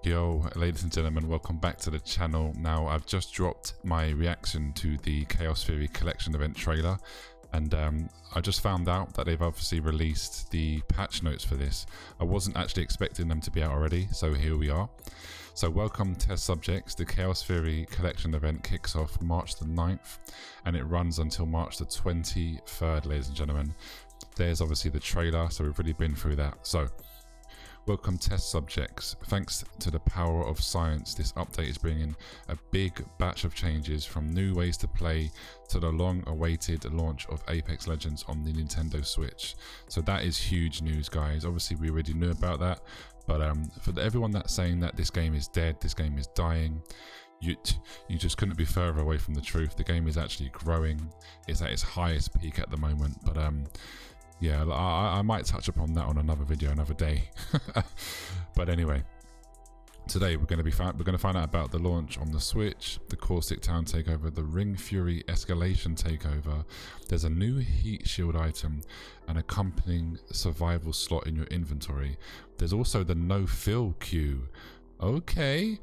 Yo, ladies and gentlemen, welcome back to the channel. Now, I've just dropped my reaction to the Chaos Theory Collection event trailer, and I just found out that they've obviously released the patch notes for this. I wasn't actually expecting them to be out already, so here we are. So welcome test subjects. The Chaos Theory Collection event kicks off March the 9th, and it runs until March the 23rd, ladies and gentlemen. There's obviously the trailer, so we've already been through that. So welcome test subjects. Thanks to the power of science, this update is bringing a big batch of changes, from new ways to play to the long-awaited launch of Apex Legends on the Nintendo Switch. So that is huge news, guys. Obviously we already knew about that, but for everyone that's saying that this game is dead, this game is dying, you just couldn't be further away from the truth. The game is actually growing. It's at its highest peak at the moment, but yeah, I might touch upon that on another video another day. But anyway, today we're going to find out about the launch on the Switch, the Caustic Town takeover, the Ring Fury escalation takeover. There's a new heat shield item, an accompanying survival slot in your inventory. There's also the no fill queue. Okay,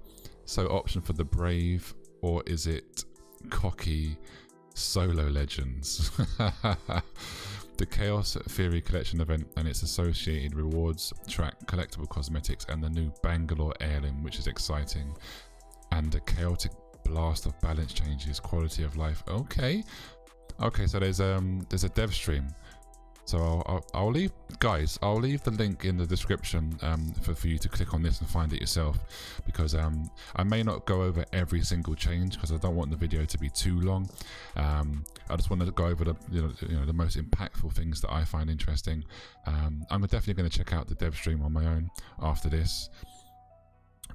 so option for the brave, or is it cocky solo legends? The Chaos Theory Collection event and its associated rewards track collectible cosmetics and the new Bangalore heirloom, which is exciting, and a chaotic blast of balance changes quality of life. Okay, so there's a dev stream. So I'll leave, guys, I'll leave the link in the description for you to click on this and find it yourself, because I may not go over every single change because I don't want the video to be too long. I just wanted to go over the most impactful things that I find interesting. I'm definitely going to check out the dev stream on my own after this.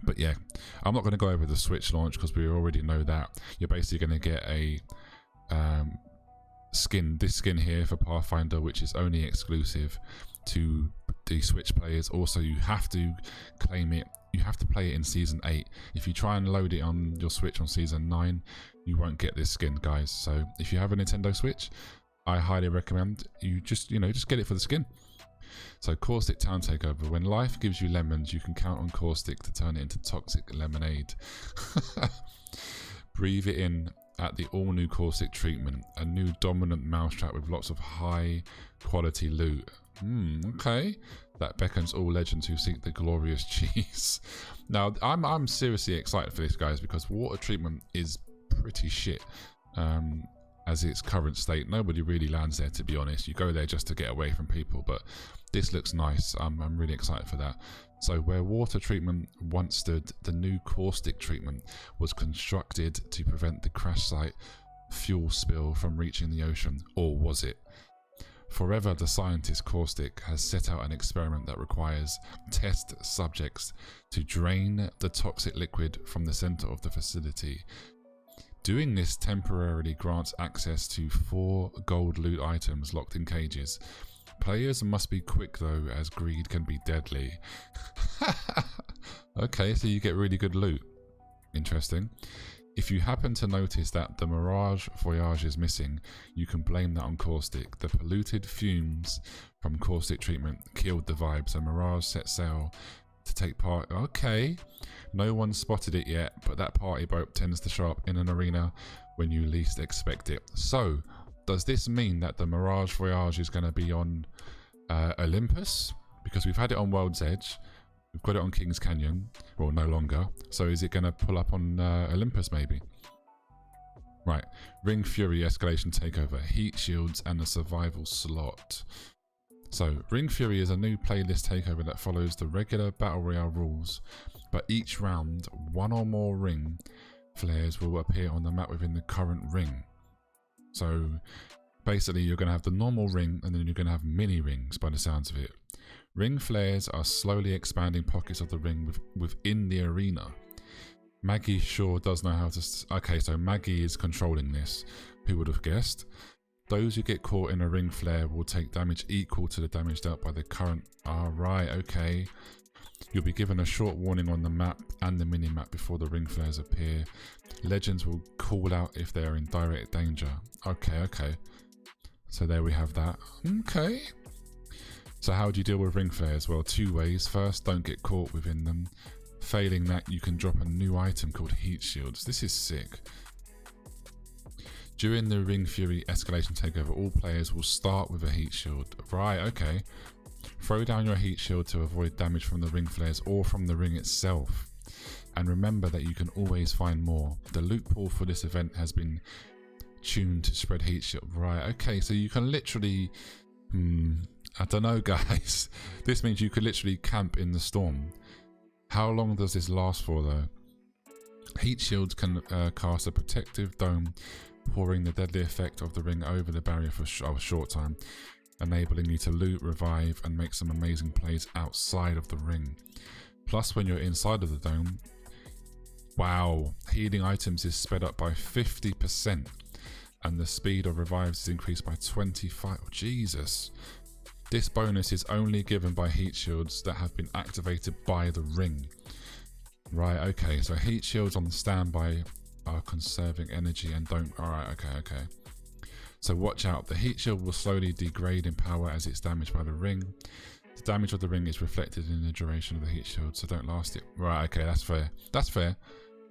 But yeah, I'm not going to go over the Switch launch because we already know that you're basically going to get a this skin here for Pathfinder, which is only exclusive to the Switch players. Also, you have to claim it, you have to play it in Season 8. If you try and load it on your Switch on Season 9, you won't get this skin, guys. So if you have a Nintendo Switch, I highly recommend you just get it for the skin. So Caustic Town takeover. When life gives you lemons, you can count on Caustic to turn it into toxic lemonade. Breathe it in at the all-new Caustic treatment, a new dominant mousetrap with lots of high-quality loot. Okay, that beckons all legends who seek the glorious cheese. Now, I'm seriously excited for this, guys, because water treatment is pretty shit as its current state. Nobody really lands there, to be honest. You go there just to get away from people, but this looks nice. I'm really excited for that. So where water treatment once stood, the new Caustic treatment was constructed to prevent the crash site fuel spill from reaching the ocean. Or was it? Forever, the scientist Caustic has set out an experiment that requires test subjects to drain the toxic liquid from the center of the facility. Doing this temporarily grants access to 4 gold loot items locked in cages. Players must be quick though, as greed can be deadly. Okay, so you get really good loot. Interesting. If you happen to notice that the Mirage Voyage is missing, you can blame that on Caustic. The polluted fumes from Caustic treatment killed the vibe, so Mirage set sail to take part. Okay, no one spotted it yet, but that party boat tends to show up in an arena when you least expect it. So does this mean that the Mirage Voyage is going to be on Olympus? Because we've had it on World's Edge, we've got it on King's Canyon, well, no longer. So is it going to pull up on Olympus maybe? Right, Ring Fury escalation takeover, heat shields and a survival slot. So Ring Fury is a new playlist takeover that follows the regular Battle Royale rules, but each round, one or more ring flares will appear on the map within the current ring. So basically you're going to have the normal ring, and then you're going to have mini rings by the sounds of it. Ring flares are slowly expanding pockets of the ring within the arena. Maggie sure does know how to... Okay, so Maggie is controlling this. Who would have guessed? Those who get caught in a ring flare will take damage equal to the damage dealt by the current... Alright, okay. You'll be given a short warning on the map and the mini-map before the ring flares appear. Legends will call out if they are in direct danger. Okay. So there we have that. Okay. So how do you deal with ring flares? Well, 2 ways. First, don't get caught within them. Failing that, you can drop a new item called Heat Shields. This is sick. During the Ring Fury escalation takeover, all players will start with a Heat Shield. Right, okay. Throw down your Heat Shield to avoid damage from the ring flares or from the ring itself. And remember that you can always find more. The loot pool for this event has been tuned to spread Heat Shield. Right, okay, so you can literally... I don't know, guys. This means you could literally camp in the storm. How long does this last for, though? Heat Shields can cast a protective dome, pouring the deadly effect of the ring over the barrier for a short time, enabling you to loot, revive, and make some amazing plays outside of the ring. Plus, when you're inside of the dome, wow, healing items is sped up by 50%, and the speed of revives is increased by 25%. Oh, Jesus. This bonus is only given by Heat Shields that have been activated by the ring. Right, okay, so Heat Shields on standby are conserving energy and don't... Alright, okay. So watch out, the Heat Shield will slowly degrade in power as it's damaged by the ring. The damage of the ring is reflected in the duration of the Heat Shield, so don't last it. Right, okay, that's fair. That's fair.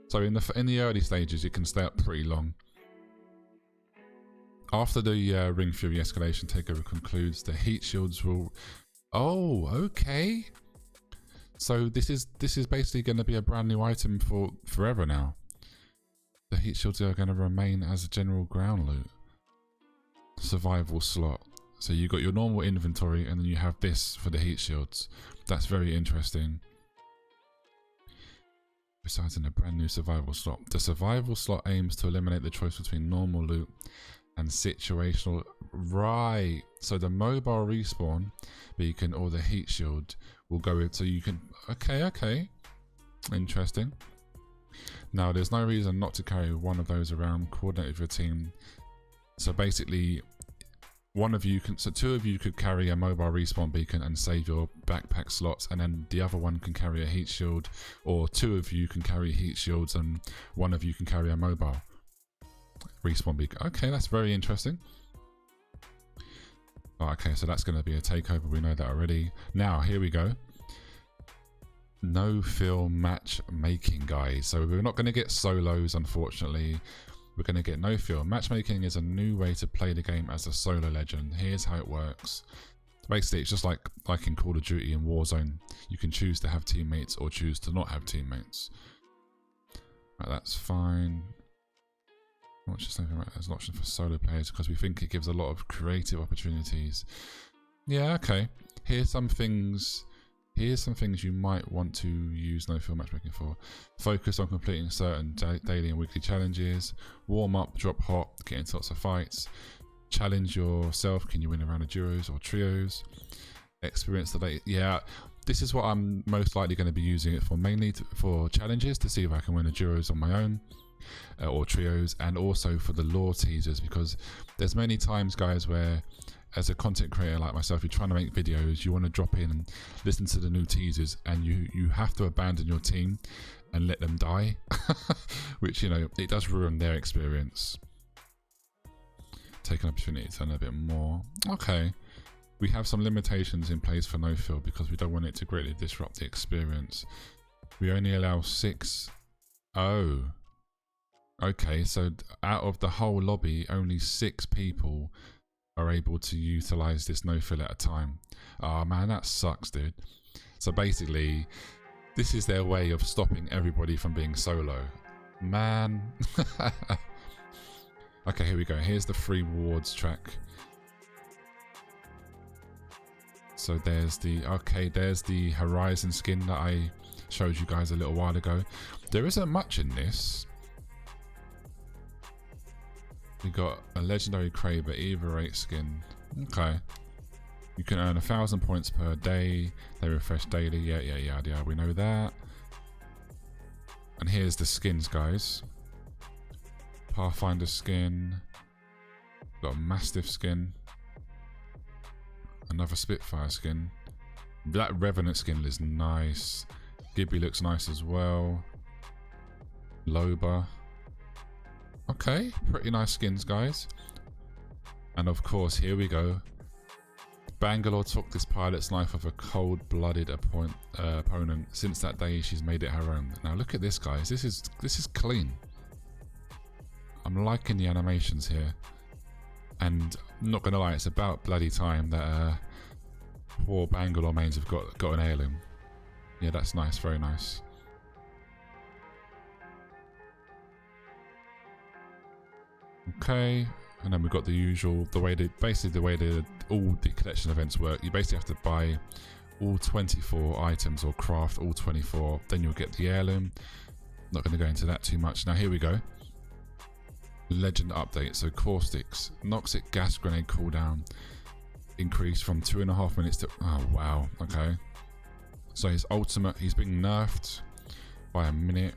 So in the early stages, it can stay up pretty long. After the Ring Fury escalation takeover concludes, the Heat Shields will... Oh, okay. So this is basically going to be a brand new item for forever now. The Heat Shields are going to remain as a general ground loot. Survival slot. So you got your normal inventory and then you have this for the Heat Shields. That's very interesting. Besides in a brand new survival slot. The survival slot aims to eliminate the choice between normal loot and situational. Right. So the mobile respawn beacon or the Heat Shield will go with, so you can... Okay. Interesting. Now, there's no reason not to carry one of those around. Coordinate with your team. So basically, two of you could carry a mobile respawn beacon and save your backpack slots, and then the other one can carry a Heat Shield, or two of you can carry Heat Shields and one of you can carry a mobile respawn beacon. Okay, that's very interesting. Okay, so that's going to be a takeover. We know that already. Now, here we go. No fill matchmaking, guys. So we're not going to get solos, unfortunately. We're going to get no fill. Matchmaking is a new way to play the game as a solo legend. Here's how it works. Basically, it's just like in Call of Duty and Warzone. You can choose to have teammates or choose to not have teammates. Right, that's fine. Watch this right as an option for solo players because we think it gives a lot of creative opportunities. Yeah, okay. Here's some things you might want to use no fill matchmaking for. Focus on completing certain daily and weekly challenges. Warm up, drop hot, get into lots of fights. Challenge yourself. Can you win a round of duos or trios? Experience the late. Yeah, this is what I'm most likely going to be using it for, mainly for challenges to see if I can win a duos on my own. Or trios, and also for the lore teasers, because there's many times, guys, where as a content creator like myself, you're trying to make videos, you want to drop in and listen to the new teasers, and you have to abandon your team and let them die which, you know, it does ruin their experience. Take an opportunity to learn a bit more. Okay, we have some limitations in place for no fill because we don't want it to greatly disrupt the experience. We only allow 6. Oh, okay, so out of the whole lobby, only 6 people are able to utilize this no fill at a time. Oh man, that sucks, dude. So basically, this is their way of stopping everybody from being solo. Man. Okay, here we go. Here's the free rewards track. So there's the Horizon skin that I showed you guys a little while ago. There isn't much in this. We got a legendary Kraber Eva 8 skin. Okay. You can earn 1,000 points per day. They refresh daily. Yeah. We know that. And here's the skins, guys. Pathfinder skin. Got a Mastiff skin. Another Spitfire skin. That Revenant skin is nice. Gibby looks nice as well. Loba. Okay, pretty nice skins, guys. And of course, here we go. Bangalore took this pilot's life of a cold-blooded opponent. Since that day, she's made it her own. Now look at this, guys. This is clean. I'm liking the animations here, and I'm not gonna lie, it's about bloody time that poor Bangalore mains have got an heirloom. Yeah, that's nice. Very nice. Okay. And then we've got the usual, the way all the collection events work. You basically have to buy all 24 items or craft all 24. Then you'll get the heirloom. Not going to go into that too much. Now here we go. Legend update. So caustics. Noxic gas grenade cooldown increased from 2.5 minutes to... Oh, wow. Okay. So his ultimate, he's being nerfed by a minute.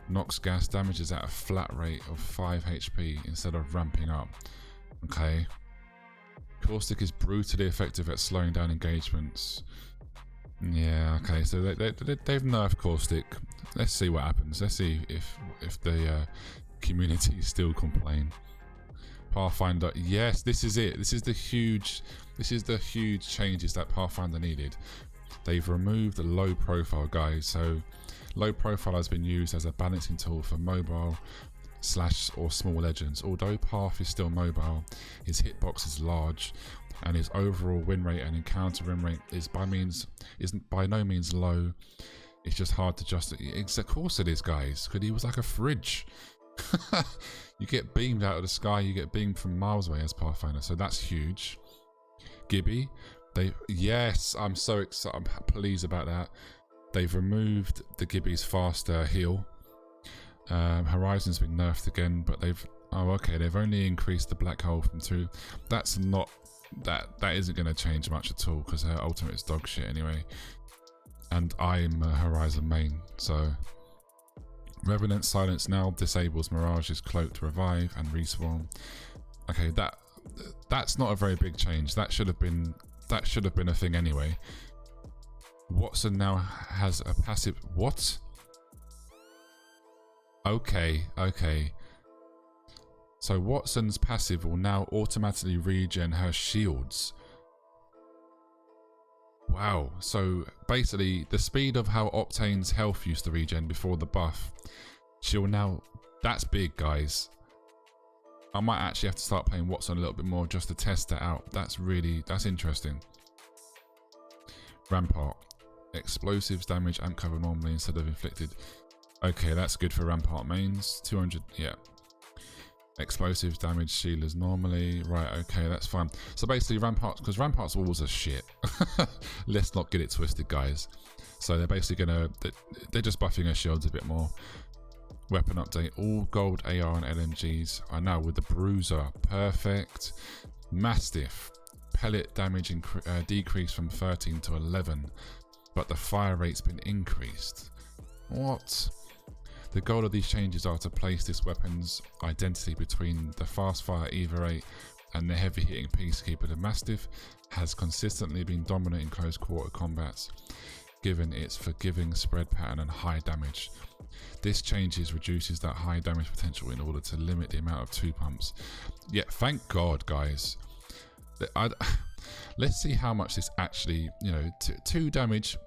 Nox gas damage is at a flat rate of 5 HP instead of ramping up. Okay. Caustic is brutally effective at slowing down engagements. Yeah, okay, so they've nerfed Caustic. Let's see what happens. Let's see if the community still complain. Pathfinder, yes, this is it. This is the huge changes that Pathfinder needed. They've removed the low profile, guys. So low profile has been used as a balancing tool for mobile / or small legends. Although Path is still mobile, his hitbox is large, and his overall win rate and encounter win rate is by no means low. It's just hard to justify. Of course it is, guys, because he was like a fridge. You get beamed out of the sky, you get beamed from miles away as Pathfinder, so that's huge. Gibby, yes, I'm so excited. I'm pleased about that. They've removed the Gibby's faster heal. Horizon's been nerfed again, but they've only increased the black hole from 2. That's not that isn't going to change much at all because her ultimate is dog shit anyway. And I'm a Horizon main, so Revenant Silence now disables Mirage's cloaked revive and respawn. Okay, that's not a very big change. That should have been a thing anyway. Wattson now has a passive. What? Okay. So Wattson's passive will now automatically regen her shields. Wow. So basically, the speed of how Octane's health used to regen before the buff, she'll now. That's big, guys. I might actually have to start playing Wattson a little bit more just to test that out. That's interesting. Rampart. Explosives damage amp cover normally instead of inflicted. Okay, that's good for Rampart mains. 200, yeah. Explosives damage Sheila's normally. Right, okay, that's fine. So basically because Rampart's walls are shit. Let's not get it twisted, guys. So they're basically they're just buffing her shields a bit more. Weapon update. All gold AR and LMGs are now with the Bruiser. Perfect. Mastiff. Pellet damage decreased from 13 to 11, but the fire rate's been increased. What? The goal of these changes are to place this weapon's identity between the fast fire Eva 8 and the heavy hitting Peacekeeper. The Mastiff has consistently been dominant in close quarter combats, given its forgiving spread pattern and high damage. This reduces that high damage potential in order to limit the amount of 2 pumps. Yeah, thank God, guys. Let's see how much this actually, 2 damage.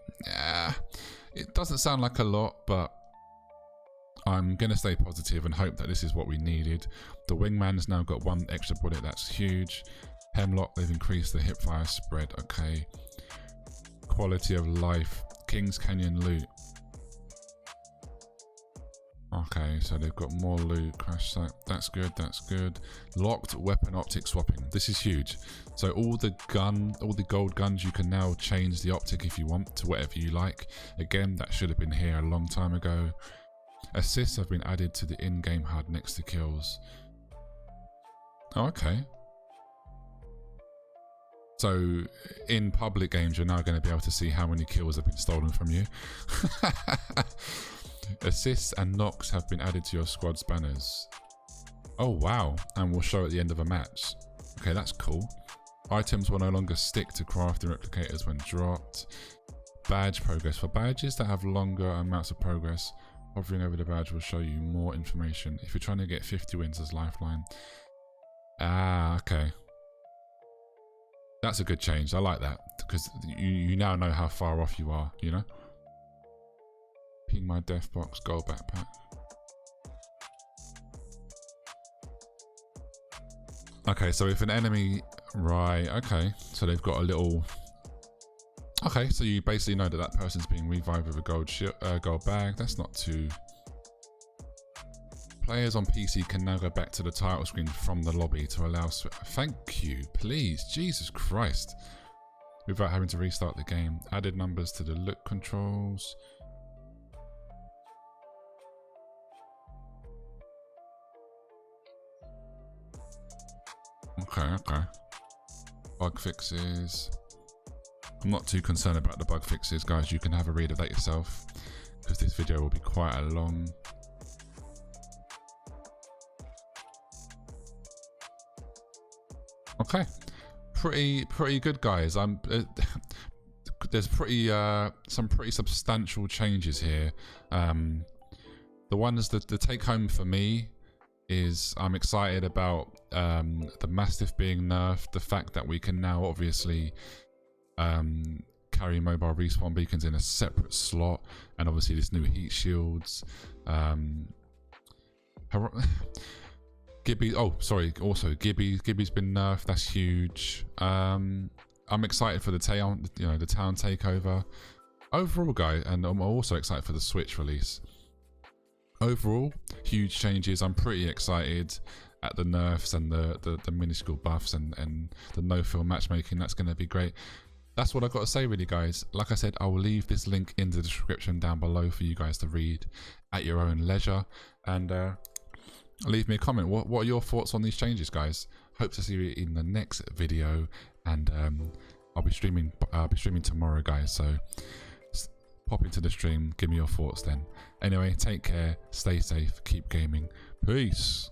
It doesn't sound like a lot, but I'm going to stay positive and hope that this is what we needed. The Wingman's now got 1 extra bullet. That's huge. Hemlock, they've increased the hipfire spread. Okay. Quality of life. King's Canyon loot. Okay, so they've got more loot. Crash site. That's good. Locked weapon optic swapping. This is huge. So all the gold guns, you can now change the optic if you want to whatever you like. Again, that should have been here a long time ago. Assists have been added to the in-game HUD next to kills. Oh, okay. So in public games, you're now going to be able to see how many kills have been stolen from you. Assists and knocks have been added to your squad's banners. Oh wow, and will show at the end of a match. Okay, that's cool. Items will no longer stick to crafting replicators when dropped. Badge progress. For badges that have longer amounts of progress, hovering over the badge will show you more information. If you're trying to get 50 wins as lifeline. Ah, okay. That's a good change. I like that because you now know how far off you are, you know? Ping my death box, gold backpack. Okay, so if an enemy... Right, okay. So they've got a little... Okay, so you basically know that that person's being revived with a gold bag. That's not too... Players on PC can now go back to the title screen from the lobby to allow... Thank you, please. Jesus Christ. Without having to restart the game. Added numbers to the look controls. Okay. Bug fixes. I'm not too concerned about the bug fixes, guys. You can have a read of that yourself because this video will be quite a long. Okay, pretty good, guys. There's some pretty substantial changes here. The ones that the take home for me is I'm excited about the Mastiff being nerfed, the fact that we can now obviously carry mobile respawn beacons in a separate slot, and obviously this new heat shields. Gibby, oh sorry, also Gibby's been nerfed. That's huge. I'm excited for the town, the town takeover. Overall, guys, and I'm also excited for the Switch release. Overall, huge changes. I'm pretty excited at the nerfs and the minuscule buffs and the no-fill matchmaking. That's going to be great. That's what I've got to say, really, guys. Like I said, I will leave this link in the description down below for you guys to read at your own leisure. And leave me a comment. What are your thoughts on these changes, guys? Hope to see you in the next video. And I'll be streaming tomorrow, guys. So pop into the stream, give me your thoughts then. Anyway, take care, stay safe, keep gaming. Peace.